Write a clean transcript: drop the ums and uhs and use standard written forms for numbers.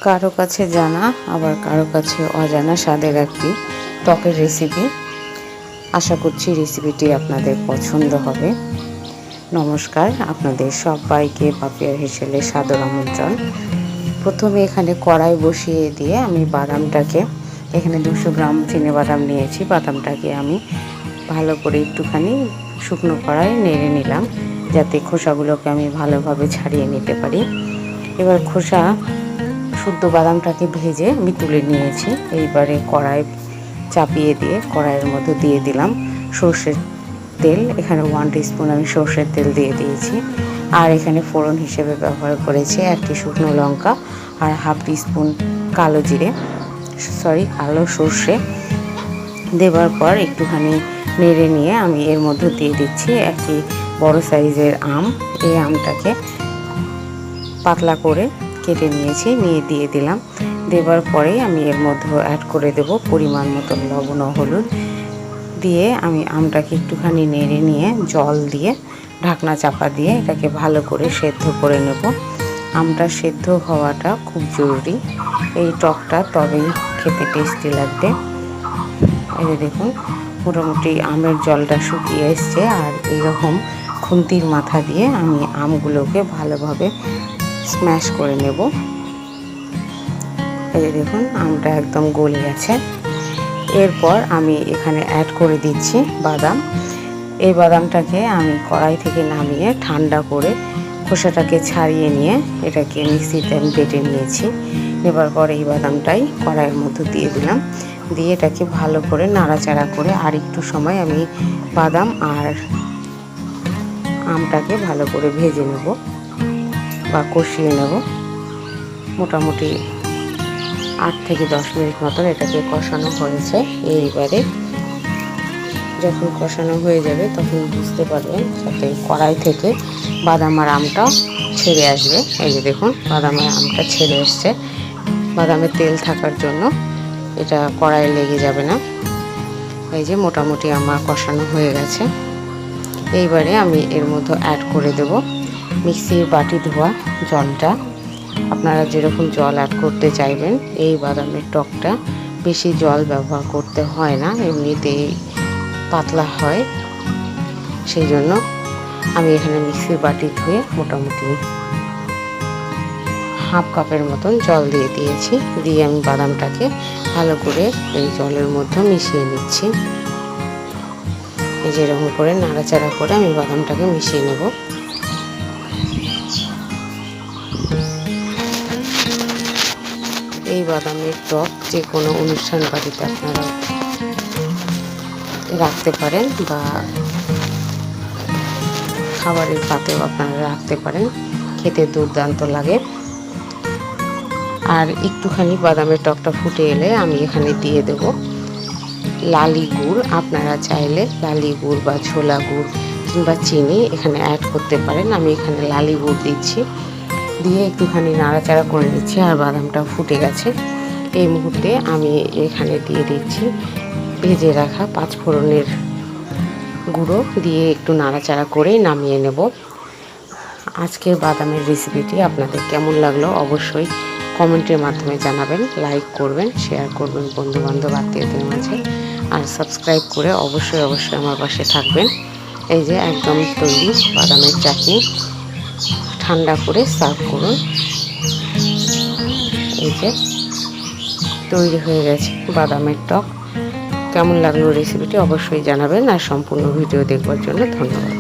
কারো কাছে জানা আবার কারো কাছে অজানা স্বাদের একটি টকের রেসিপি। আশা করছি রেসিপিটি আপনাদের পছন্দ হবে। নমস্কার, আপনাদের সবাইকে পাপিয়ার হেসেলে সাদর আমন্ত্রণ। প্রথমে এখানে কড়াই বসিয়ে দিয়ে আমি বাদামটাকে, এখানে 200 গ্রাম চিনেবাদাম নিয়েছি, বাদামটাকে আমি ভালো করে একটুখানি শুকনো কড়াইয়ে নেড়ে নিলাম, যাতে খোসাগুলোকে আমি ভালোভাবে ছাড়িয়ে নিতে পারি। এবার খোসা শুদ্ধ বাদামটাকে ভেজে আমি তুলে নিয়েছি। এইবারে কড়াই চাপিয়ে দিয়ে কড়াইয়ের মধ্যে দিয়ে দিলাম সর্ষের তেল। এখানে 1 টিস্পুন আমি সর্ষের তেল দিয়ে দিয়েছি। আর এখানে ফোড়ন হিসেবে ব্যবহার করেছি 1টি শুকনো লঙ্কা আর 1/2 টিস্পুন কালো সর্ষে। দেওয়ার পর একটুখানি নেড়ে নিয়ে আমি এর মধ্যে দিয়ে দিচ্ছি একটি বড় সাইজের আম। এই আমটাকে পাতলা করে কেটে নিয়েছি, নিয়ে দিয়ে দিলাম। দেওয়ার পরেই আমি এর মধ্যে অ্যাড করে দেব পরিমাণ মতো লবণ ও হলুদ দিয়ে আমি আমটাকে একটুখানি নেড়ে নিয়ে জল দিয়ে ঢাকনা চাপা দিয়ে এটাকে ভালো করে সেদ্ধ করে নেব। আমটা সেদ্ধ হওয়াটা খুব জরুরি, এই টকটা তবেই খেতে টেস্টি লাগবে। এই যে দেখুন, মোটামুটি আমের জলটা শুকিয়ে এসছে। আর এইরকম খুন্তির মাথা দিয়ে আমি আমগুলোকে ভালোভাবে স্ম্যাশ করে নেব। এই যে দেখুন, আমটা একদম গলে গেছে। এরপর আমি এখানে অ্যাড করে দিচ্ছি বাদাম। এই বাদামটাকে আমি কড়াই থেকে নামিয়ে ঠান্ডা করে খোসাটাকে ছাড়িয়ে নিয়ে এটাকে মিক্সিতে আমি বেটে নিয়েছি। এবার পরে এই বাদামটাই কড়াইয়ের মধ্যে দিয়ে দিলাম, দিয়ে এটাকে ভালো করে নাড়াচাড়া করে আর একটু সময় আমি বাদাম আর আমটাকে ভালো করে ভেজে নেব বা কষিয়ে নেব। মোটামুটি 8 থেকে 10 মিনিট মতন এটাকে কষানো হয়েছে। এইবারে যখন কষানো হয়ে যাবে তখন বুঝতে পারবেন যাতে কড়াই থেকে বাদাম আর আমটা ছেড়ে আসবে। এই যে দেখুন, বাদাম আর আমটা ছেড়ে এসছে। বাদামের তেল থাকার জন্য এটা কড়াইয়ে লেগে যাবে না। এই যে মোটামুটি আমার কষানো হয়ে গেছে। এইবারে আমি এর মধ্যে অ্যাড করে দেব মিক্সির বাটি ধোয়া জলটা। আপনারা যেরকম জল অ্যাড করতে চাইবেন, এই বাদামের টকটা বেশি জল ব্যবহার করতে হয় না, এমনিতেই পাতলা হয়। সেই জন্য আমি এখানে মিক্সির বাটি ধুয়ে মোটামুটি 1/2 কাপের মতন জল দিয়ে দিয়েছি। দিয়ে আমি বাদামটাকে ভালো করে এই জলের মধ্যে মিশিয়ে নিচ্ছি। এই যেরকম করে নাড়াচাড়া করে আমি বাদামটাকে মিশিয়ে নেব। এই বাদামের টক যে কোনো অনুষ্ঠান বাড়িতে আপনারা রাখতে পারেন বা খাবারের পাতেও আপনারা রাখতে পারেন, খেতে দুর্দান্ত লাগে। আর একটুখানি বাদামের টকটা ফুটে এলে আমি এখানে দিয়ে দেব লালি গুড়। আপনারা চাইলে লালি গুড় বা ছোলা গুড় কিংবা চিনি এখানে অ্যাড করতে পারেন। আমি এখানে লালি গুড় দিচ্ছি, দিয়ে একটুখানি নাড়াচাড়া করে নিচ্ছি। আর বাদামটা ফুটে গেছে। এই মুহূর্তে আমি এখানে দিয়ে দিচ্ছি ভেজে রাখা 5 ফোড়নের গুঁড়ো, দিয়ে একটু নাড়াচাড়া করে নামিয়ে নেব। আজকের বাদামের রেসিপিটি আপনাদের কেমন লাগলো অবশ্যই কমেন্টের মাধ্যমে জানাবেন। লাইক করবেন, শেয়ার করবেন বন্ধুবান্ধব আত্মীয়দের মাঝে, আর সাবস্ক্রাইব করে অবশ্যই আমার পাশে থাকবেন। এই যে একদম তৈরি বাদামের চাটনি, ঠান্ডা করে সার্ভ করুন। এই যে তৈরি হয়ে গেছে বাদামের টক। কেমন লাগলো রেসিপিটি অবশ্যই জানাবেন, আর সম্পূর্ণ ভিডিও দেখবার জন্য ধন্যবাদ।